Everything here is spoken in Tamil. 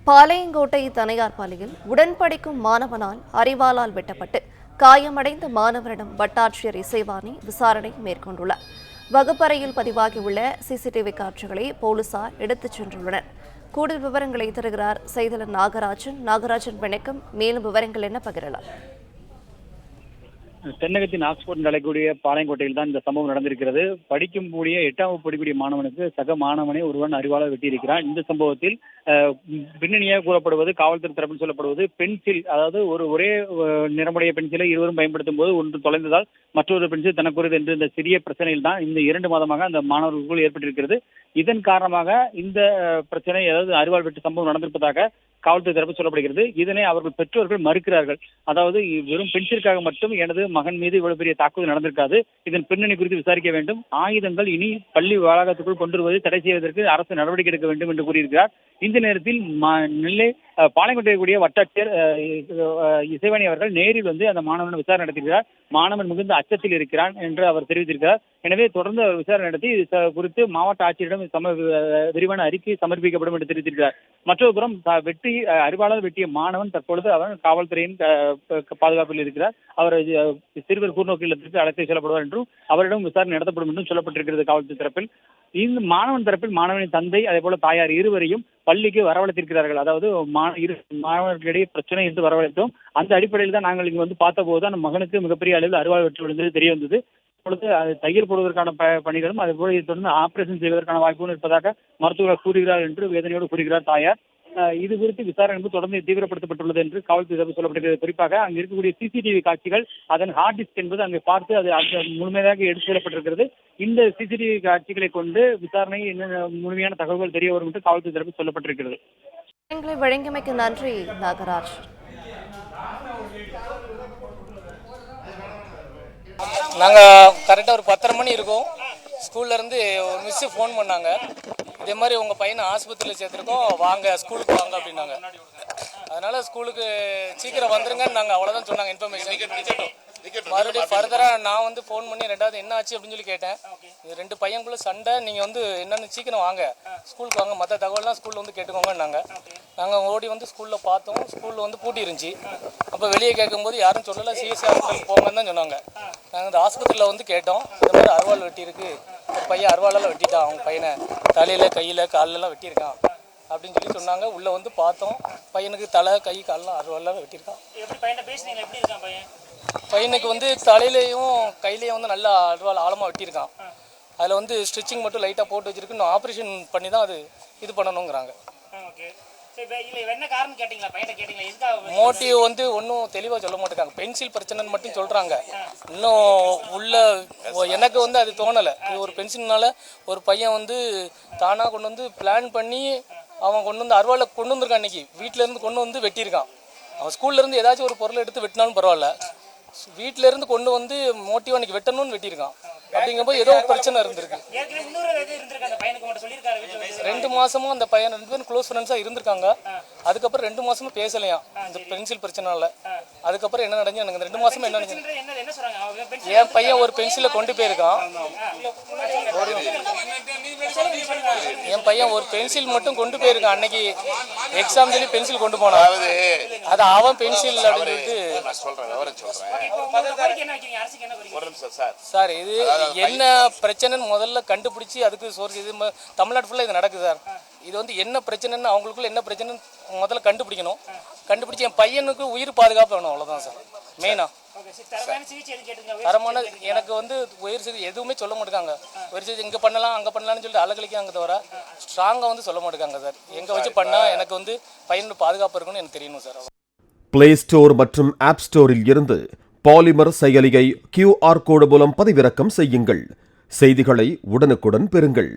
பாளையங்கோட்டை தனியார் பள்ளியில் உடன் படிக்கும் மாணவனால் அரிவாளால் வெட்டப்பட்டு காயமடைந்த மாணவரிடம் வட்டாட்சியர் இசைவாணி விசாரணை மேற்கொண்டுள்ளார். வகுப்பறையில் பதிவாகியுள்ள சிசிடிவி காட்சிகளை போலீசார் எடுத்துச் சென்றுள்ளனர். கூடுதல் விவரங்களை தருகிறார் செய்தியாளர் நாகராஜன். வணக்கம். மேலும் விவரங்கள் என்ன பகிரலாம்? தென்னகத்தின் ஆக்ஸ்போர்ட் நடக்கக்கூடிய பாளையங்கோட்டையில் தான் இந்த சம்பவம் நடந்திருக்கிறது. படிக்கக்கூடிய 8ஆம் வகுப்பு படிக்கக்கூடிய மாணவனுக்கு சக மாணவனை ஒருவன் அரிவாளால் வெட்டியிருக்கிறான். இந்த சம்பவத்தில் பின்னணியாக கூறப்படுவது, காவல்துறை தரப்பில் சொல்லப்படுவது, பென்சில், அதாவது ஒரே நிறமுடைய பென்சிலை இருவரும் பயன்படுத்தும் போது ஒன்று தொலைந்ததால் மற்றொரு பென்சில் தனக்குரியது என்று இந்த சிறிய பிரச்சனையில் தான் இந்த 2 மாதமாக அந்த மாணவர்களுக்குள் ஏற்பட்டிருக்கிறது. இதன் காரணமாக இந்த பிரச்சனை, அதாவது அரிவாள் வெட்டு சம்பவம் நடந்திருப்பதாக காவல்துறை தரப்பு சொல்லப்படுகிறது. இதனை அவர்கள் பெற்றோர்கள் மறுக்கிறார்கள். அதாவது வெறும் பென்சிலுக்காக மட்டும் எனது மகன் மீது இவ்வளவு பெரிய தாக்குதல் நடந்திருக்காது, இதன் பின்னணி குறித்து விசாரிக்க வேண்டும், ஆயுதங்கள் இனி பள்ளி வளாகத்துக்குள் கொண்டு வருவதை தடை செய்வதற்கு அரசு நடவடிக்கை எடுக்க வேண்டும் என்று கூறியிருக்கிறார். இந்த நேரத்தில் நெல்லை பாளையங்கோட்டை வட்டாட்சியர் இசைவாணி அவர்கள் நேரில் வந்து அந்த மாணவனை விசாரணை நடத்தியிருக்கிறார். மாணவன் மிகுந்த அச்சத்தில் இருக்கிறான் என்று அவர் தெரிவித்திருக்கிறார். எனவே தொடர்ந்து அவர் விசாரணை நடத்தி இது குறித்து மாவட்ட ஆட்சியரிடம் விரிவான அறிக்கை சமர்ப்பிக்கப்படும் என்று தெரிவித்திருக்கிறார். மற்றொரு புறம் அரிவாளால் வெட்டிய மாணவன் தற்பொழுது அவர் காவல்துறையின் பாதுகாப்பில் இருக்கிறார். அவர் சிறுவர் கூர்நோக்கு இல்லத்திற்கு அழைத்து செல்லப்படுவார் என்றும் அவரிடம் விசாரணை நடத்தப்படும் என்றும் சொல்லப்பட்டிருக்கிறது காவல்துறை தரப்பில். இந்த மாணவன் தரப்பில் மாணவனின் தந்தை அதே போல தாயார் இருவரையும் பள்ளிக்கு வரவழைத்திருக்கிறார்கள். அதாவது மாணவர்களிடையே பிரச்சனை என்று வரவழைத்தோம். அந்த அடிப்படையில் தான் நாங்கள் இங்கு வந்து பார்த்தபோது அந்த மகனுக்கு மிகப்பெரிய அளவில் அரிவாள் வெட்டு விழுந்தது தெரிய வந்தது. இப்பொழுது தையல் போடுவதற்கான பணிகளும் அதே போல இதை தொடர்ந்து ஆபரேஷன் செய்வதற்கான வாய்ப்பும் இருப்பதாக மருத்துவர்கள் கூறுகிறார் என்று வேதனையோடு கூறுகிறார் தாயார். இது குறித்து விசாரணை தொடர்ந்து தீவிரப்படுத்தப்பட்டுள்ளது என்று காவல்துறை தரப்பு சொல்லப்பட்டிருக்கிறது. குறிப்பாக அங்கு இருக்கக்கூடிய சிசிடிவி காட்சிகள், அதன் ஹார்ட் டிஸ்க் என்பது அங்கு பார்த்து அது முழுமையாக எடுத்து செல்லப்பட்டிருக்கிறது. இந்த சிசிடிவி காட்சிகளை கொண்டு விசாரணை என்ன முழுமையான தகவல்கள் தெரிய வரும் என்று காவல்துறை தரப்பு சொல்லப்பட்டிருக்கிறது. வழங்கியமைக்கு நன்றி நாகராஜ். நாங்கள் கரெக்டாக ஒரு 10:30 மணி இருக்கும். ஸ்கூல்லேருந்து ஒரு மிஸ்ஸு ஃபோன் பண்ணாங்க, இதே மாதிரி உங்கள் பையனை ஆஸ்பத்திரியில் சேர்த்துருக்கோம், வாங்க ஸ்கூலுக்கு வாங்க அப்படின்னாங்க. அதனால் ஸ்கூலுக்கு சீக்கிரம் வந்துருங்கன்னு நாங்கள் அவ்வளோதான் சொன்னாங்க இன்ஃபர்மேஷன். மறுபடியும் ஃபர்தராக நான் வந்து ஃபோன் பண்ணி ரெண்டாவது என்ன ஆச்சு அப்படின்னு சொல்லி கேட்டேன். இது 2 பையனுக்குள்ள சண்டை, நீங்கள் வந்து என்னென்னு சீக்கிரம் வாங்க ஸ்கூலுக்கு வாங்க, மற்ற தகவல்லாம் ஸ்கூலில் வந்து கேட்டுக்கோங்கன்னாங்க. நாங்கள் ஓடி வந்து ஸ்கூலில் பார்த்தோம். ஸ்கூலில் வந்து பூட்டி இருந்துச்சு. அப்போ வெளியே கேட்கும்போது யாரும் சொல்லலை, சிஎஸ்சி ஹாஸ்பிட்டலுக்கு போங்கன்னு தான் சொன்னாங்க. நாங்கள் இந்த ஆஸ்பத்திரியில் வந்து கேட்டோம், இந்த மாதிரி அரிவாள் வெட்டியிருக்கு, ஒரு பையன் அரிவாளால் வெட்டிட்டான், அவங்க பையனை தலையில் கையில் காலெல்லாம் வெட்டியிருக்கான் அப்படின்னு சொல்லி சொன்னாங்க. உள்ளே வந்து பார்த்தோம், பையனுக்கு தலை கை காலெல்லாம் அரிவாளால் வெட்டியிருக்கான். பையனுக்கு வந்து தலையிலையும் கையிலையும் வந்து நல்லா அரிவாள் ஆழமாக வெட்டியிருக்கான். அதில் வந்து ஸ்டிச்சிங் மட்டும் லைட்டாக போட்டு வச்சிருக்கு. இன்னும் ஆப்ரேஷன் பண்ணி தான் அது இது பண்ணணுங்கிறாங்க. மோட்டிவ் வந்து ஒன்றும் தெளிவாக சொல்ல மாட்டேங்காங்க, பென்சில் பிரச்சனைன்னு மட்டும் சொல்கிறாங்க. இன்னும் உள்ள எனக்கு வந்து அது தோணலை. இது ஒரு பென்சில்னால ஒரு பையன் வந்து தானாக கொண்டு வந்து பிளான் பண்ணி அவன் கொண்டு வந்து அரிவாளை கொண்டு வந்திருக்கான். அன்றைக்கி வீட்டிலேருந்து கொண்டு வந்து வெட்டியிருக்கான். அவன் ஸ்கூல்லேருந்து ஏதாச்சும் ஒரு பொருளை எடுத்து வெட்டினாலும் பரவாயில்ல, வீட்டிலேருந்து கொண்டு வந்து மோட்டிவ் அன்றைக்கி வெட்டணும்னு வெட்டியிருக்கான். அப்படிங்கும்போது ஏதோ பிரச்சனை இருந்திருக்கு. 2 மாசமும் அந்த பையன் 2 பேரும் க்ளோஸ் ஃப்ரெண்ட்ஸாக இருந்திருக்காங்க. அதுக்கப்புறம் 2 மாசமும் பேசலையாம் இந்த பென்சில் பிரச்சனைனால. அதுக்கப்புறம் என்ன நடந்து எனக்கு 2 மாசமும் என்ன நடந்து, என் பையன் ஒரு பென்சிலை கொண்டு போயிருக்கான். என் பையன் ஒரு பென்சில் மட்டும் கொண்டு போயிருக்கான். அன்னைக்கு எக்ஸாம் சொல்லி பென்சில் கொண்டு போனான். அது அவன் பென்சில் அப்படின்னு சார். இது என்ன பிரச்சனைன்னு முதல்ல கண்டுபிடிச்சி அதுக்கு சோர்ஸ், இது தமிழ்நாடு ஃபுல்லாக இது நடக்குது சார். இது வந்து என்ன பிரச்சனைன்னு அவங்களுக்குள்ள என்ன பிரச்சனைன்னு முதல்ல கண்டுபிடிக்கணும். கண்டுபிடிச்சி என் பையனுக்கு உயிர் பாதுகாப்பு வேணும், அவ்வளோதான் சார் மெயினா. தரமான எனக்கு வந்து உயிர் சிகிச்சை எதுவுமே சொல்ல மாட்டேங்காங்க. உயிர் சிகிச்சை இங்கே பண்ணலாம் அங்கே பண்ணலாம்னு சொல்லிட்டு அலகலிக்காங்க தவிர ஸ்ட்ராங்காக வந்து சொல்ல மாட்டேங்காங்க சார். எங்கே வச்சு பண்ணால் எனக்கு வந்து பையனோட பாதுகாப்பு இருக்குன்னு எனக்கு தெரியணும் சார். பிளே ஸ்டோர் மற்றும் ஆப் ஸ்டோரில் இருந்து பாலிமர் செயலியை QR கோடு மூலம் பதிவிறக்கம் செய்யுங்கள். செய்திகளை உடனுக்குடன் பெறுங்கள்.